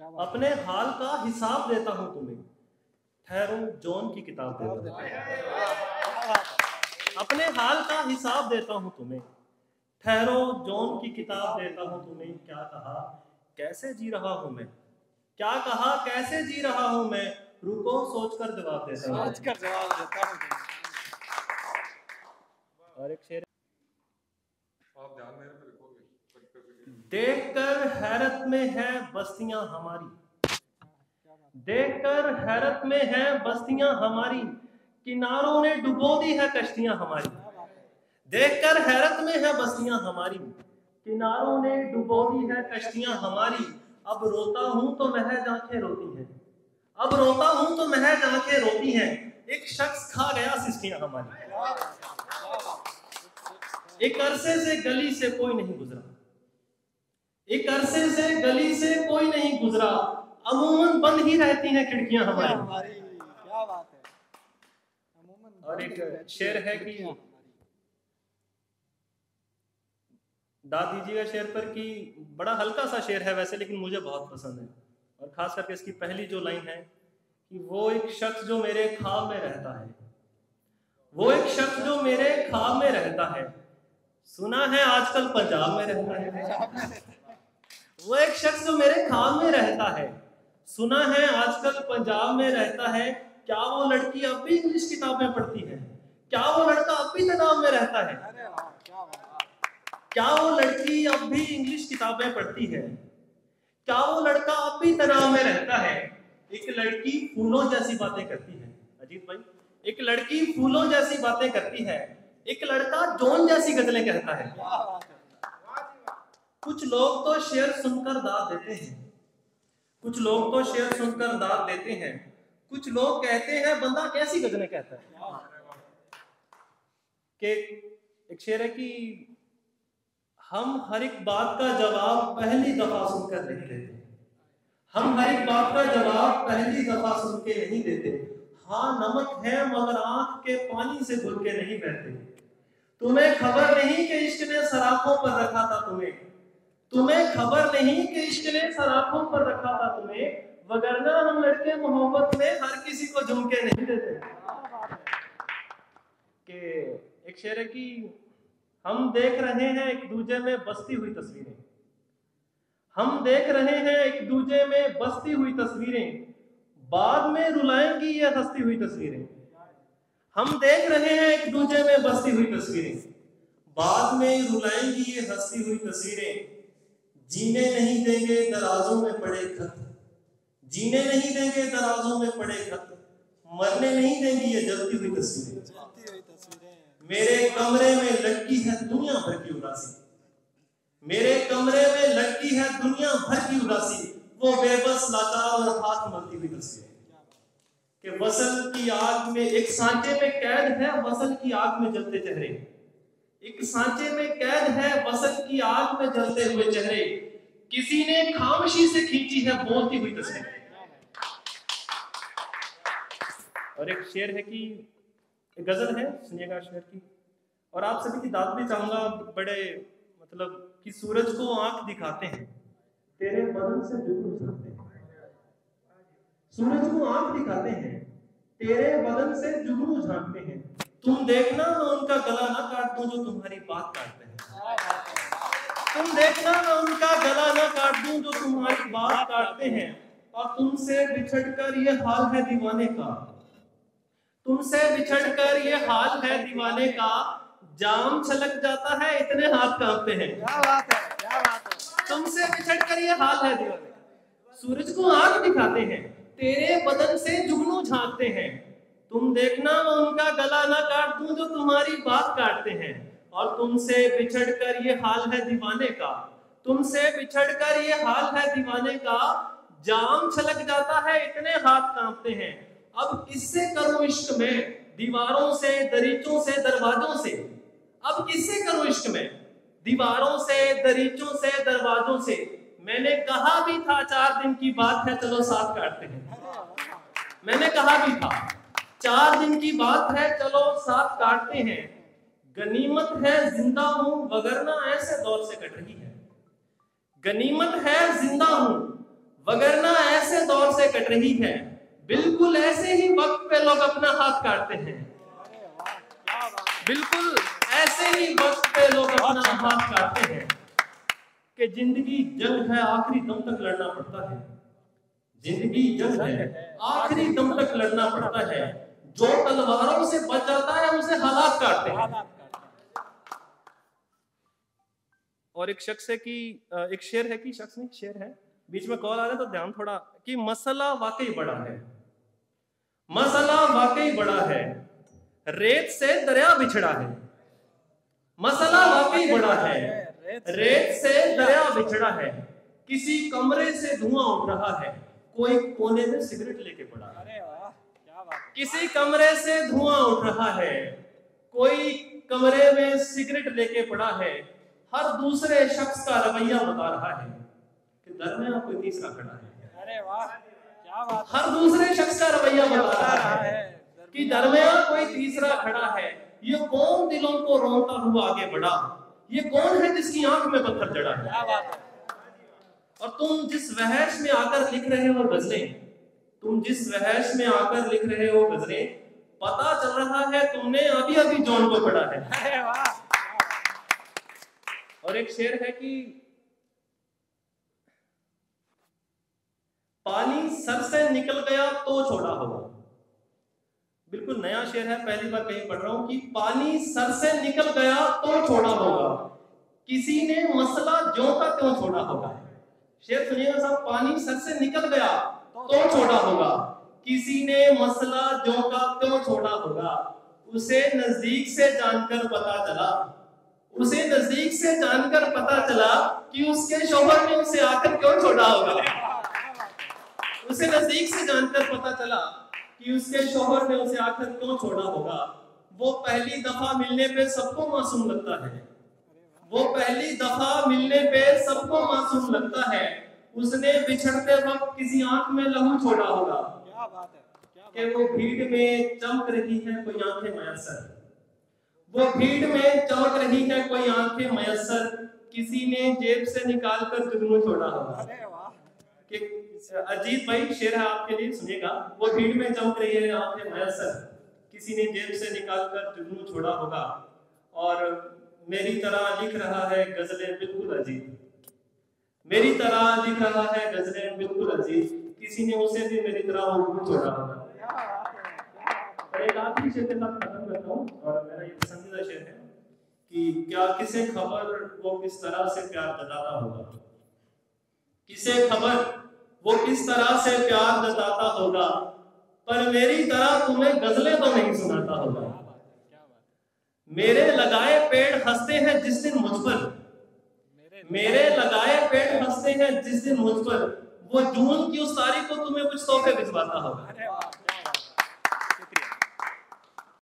अपने हाल का हिसाब देता हूं तुम्हें, ठहरो जॉन की किताब देता हूं। अपने हाल का हिसाब देता हूं तुम्हें, ठहरो जॉन की किताब देता हूं तुम्हें। क्या कहा कैसे जी रहा हूं मैं, क्या कहा कैसे जी रहा हूं मैं, रुको सोचकर जवाब देता हूं। और एक शेर आप ध्यान मेरे पे रखोगे। देखकर हैरत में है बस्तियां हमारी, देखकर हैरत में है बस्तियां हमारी, किनारों ने डुबो दी है कश्तियां हमारी। देखकर हैरत में है बस्तियां हमारी, किनारों ने डुबो दी है कश्तियां हमारी। अब रोता हूं तो महज आंखें रोती हैं, अब रोता हूं तो महज आंखें रोती हैं। एक शख्स खा गया सिस्टियां हमारी, एक अरसे से गली से कोई नहीं गुजरा, एक अरसे से गली से कोई नहीं गुजरा, अमूमन बंद ही रहती हैं खिड़कियां हमारी। क्या बात है। और एक शेर है कि दाद दीजिएगा शेर पर, कि बड़ा हल्का सा शेर है वैसे, लेकिन मुझे बहुत पसंद है। और खास करके इसकी पहली जो लाइन है कि वो एक शख्स जो मेरे ख्वाब में रहता है, वो एक शख्स जो मेरे ख्वाब में रहता है, सुना है आजकल पंजाब में रहता है। वो एक शख्स जो मेरे ख्वाब में रहता है, सुना है आजकल पंजाब में रहता है। क्या वो लड़की अब भी इंग्लिश किताबें पढ़ती है, क्या वो लड़का अब भी तनाव में रहता है, क्या वो लड़की अब भी इंग्लिश किताबें पढ़ती है, क्या वो लड़का अब भी तनाव में रहता है। एक लड़की फूलों जैसी बातें करती है, अजीत भाई, एक लड़की फूलों जैसी बातें करती है, एक लड़का जॉन जैसी गजलें कहता है। कुछ लोग तो शेर सुनकर दाद देते हैं, कुछ लोग तो शेर सुनकर दाद देते हैं, कुछ लोग कहते हैं बंदा कैसी गजलें कहता है। कि एक शेर है कि हम हर एक बात का जवाब पहली दफा सुनकर नहीं देते, हम हर एक बात का जवाब पहली दफा सुन के नहीं देते। हाँ नमक है मगर आंख के पानी से घुल के नहीं बहते। तुम्हें खबर नहीं कि इश्क ने सराखों पर रखा था तुम्हें, तुम्हें खबर नहीं कि इश्क ने सराखों पर रखा था तुम्हें, वगरना हम लड़के मोहब्बत में हर किसी को झुमके नहीं देते। कि एक शेर है कि हम देख रहे हैं एक दूजे में बसती हुई तस्वीरें, हम देख रहे हैं एक दूजे में बसती हुई तस्वीरें, बाद में रुलाएंगी ये हंसती हुई तस्वीरें। हम देख रहे हैं एक दूजे में बसती हुई तस्वीरें, बाद में रुलाएंगी ये हंसती हुई तस्वीरें। जीने नहीं देंगे दराजों में पड़े खत, जीने नहीं देंगे दराजों में पड़े खत, मरने नहीं देंगी ये जलती हुई तस्वीरें। मेरे कमरे में लटकी है दुनिया भर की उदासी, मेरे कमरे में लटकी है दुनिया भर की उदासी, वो बेबस लाचार और हाथ मलती हुई तस्वीरें। कि वसल की आग में एक सांचे में कैद है वसल की आग में जलते चेहरे, एक सांचे में कैद है वसल की आग में जलते हुए चेहरे, किसी ने खामोशी से खींची है बोलती हुई तस्वीर। और एक शेर है कि एक गजल है, सुनिएगा शेर की, और आप सभी की दाद भी चाहूंगा। बड़े मतलब कि सूरज को आंख दिखाते हैं, तेरे बदन से जुगनू झांकते हैं, सूरज को आंख दिखाते हैं, तेरे बदन से जुगनू झांकते हैं। तुम देखना मैं उनका गला ना काट दूं जो तुम्हारी बात काटते हैं, तुम देखना मैं उनका गला ना काट दूं जो तुम्हारी बात काटते हैं। और तुमसे बिछड़कर ये हाल है दीवाने का, तुमसे बिछड़कर ये हाल है दीवाने का, जाम छलक जाता है इतने हाथ कांपते हैं। क्या बात है, क्या बात है। तुमसे बिछड़कर ये हाल है दीवाने का, सूरज को आंख दिखाते हैं, तेरे बदन से जुगनू झांकते हैं। तुम देखना मैं उनका गला ना काट दूं जो तुम्हारी बात काटते हैं। और तुमसे बिछड़कर ये हाल है दीवाने का, तुमसे बिछड़कर ये हाल है दीवाने का, जाम छलक जाता है इतने हाथ कांपते हैं। अब किससे करूं इश्क में दीवारों से दरीचों से दरवाजों से, अब किससे करूं इश्क में दीवारों से दरीचों से दरवाजों से। मैंने कहा भी था 4 दिन की बात है चलो साथ काटते हैं, मैंने कहा भी था 4 दिन की बात है चलो साथ काटते हैं। गनीमत है जिंदा हूं वगरना ऐसे दौर से कट रही है, गनीमत है जिंदा हूं वगरना कट रही है, बिल्कुल ऐसे ही वक्त पे लोग अपना हाथ काटते हैं। अरे वाह, क्या बात है। बिल्कुल ऐसे ही वक्त पे लोग अपना हाथ काटते हैं कि जिंदगी जंग है, आखिरी दम तक लड़ना पड़ता है। जिंदगी जंग है, आखिरी दम तक लड़ना पड़ता है। जो तलवारों से बच जाता है उसे हालात काटते हैं। हालात करते हैं। और एक शख्स है कि एक शेर है कि शख्स नहीं, शेर है, बीच में कॉल आ रहा है तो ध्यान थोड़ा, कि मसला वाकई बड़ा है, मसला वाकई बड़ा है, रेत से दरिया बिछड़ा है। मसला वाकई बड़ा है, रेत से दरिया बिछड़ा है। किसी कमरे से धुआं उठ रहा है, कोई कोने में सिगरेट लेके पड़ा है। अरे वाह, क्या बात है। किसी कमरे से धुआं उठ रहा है, कोई कमरे में सिगरेट लेके पड़ा है। हर दूसरे शख्स का रवैया बता रहा है कि दरमियान कोई तीसरा खड़ा है। अरे वाह, क्या बात है। हर दूसरे शख्स का रवैया बता बता रहा है कि दरमियान कोई तीसरा खड़ा है। ये कौन दिलों को रोता हुआ आगे बढ़ा, ये कौन है जिसकी आंख में पत्थर जड़ा है। क्या बात है। और तुम जिस वहश में आकर लिख रहे हो गजलें, तुम जिस वहश में आकर लिख रहे हो गजलें, पता चल रहा है तुमने अभी अभी जॉन को पढ़ा है। अरे वाह। और एक शेर है कि पानी सर से निकल गया तो छोड़ा होगा। बिल्कुल नया शेर है, पहली बार कहीं पढ़ रहा हूं कि पानी सर से निकल गया तो छोड़ा होगा, किसी ने मसला ज्यों का त्यों छोड़ा होगा। शेर सुनिएगा साहब, पानी सर से निकल गया तो छोड़ा होगा, किसी ने मसला ज्यों का त्यों छोड़ा होगा। उसे नजदीक से जानकर पता चला, उसे नजदीक से जानकर पता चला कि उसके शौहर ने उसे आकर क्यों छोड़ा होगा। उसे नजदीक से जानकर पता चला कि उसके शौहर ने उसे आकर क्यों छोड़ा होगा। वो पहली दफा मिलने पे सबको मासूम लगता है, वो पहली दफा मिलने पे सबको मासूम लगता है। उसने बिछड़ते वक्त किसी आंख में लहू छोड़ा होगा। क्या बात है, क्या बात कि वो भीड़ में चमक रही है कोई आंखें मयसर, वो भीड़ में चमक रही है कोई आंखें मयसर, किसी ने जेब से निकाल कर जुगनू छोड़ा होगा। अरे वाह। कि अजीत भाई शेर है आपके लिए, सुनिएगा। वो भीड़ में चमक रही है आंखें मयसर, किसी ने जेब से निकाल कर जुगनू छोड़ा होगा। और मेरी तरह लिख रहा है गजलें बिल्कुल अजीब, मेरी तरह लिख रहा है गजलें बिल्कुल अजीब, किसी ने उसे भी मेरी तरह जुगनू छोड़ा होगा। क्या बात है, क्या बात है। और एक आखिरी शेर के साथ खत्म करता हूँ, और मेरा ये पसंदीदा शेर है कि क्या किसे खबर वो किस तरह से प्यार जताता होगा, किसे खबर वो किस तरह से प्यार जताता होगा, पर मेरी तरह तुम्हें गजलें तो नहीं सुनाता होगा। क्या बात है, क्या बात है। मेरे लगाए पेड़ हंसते हैं जिस दिन मुझ पर, मेरे लगाए पेड़ हंसते हैं जिस दिन मुझ पर, वो जून की उस तारीख को तुम्हें कुछ तोहफे भिजवाता होगा। अरे वाह।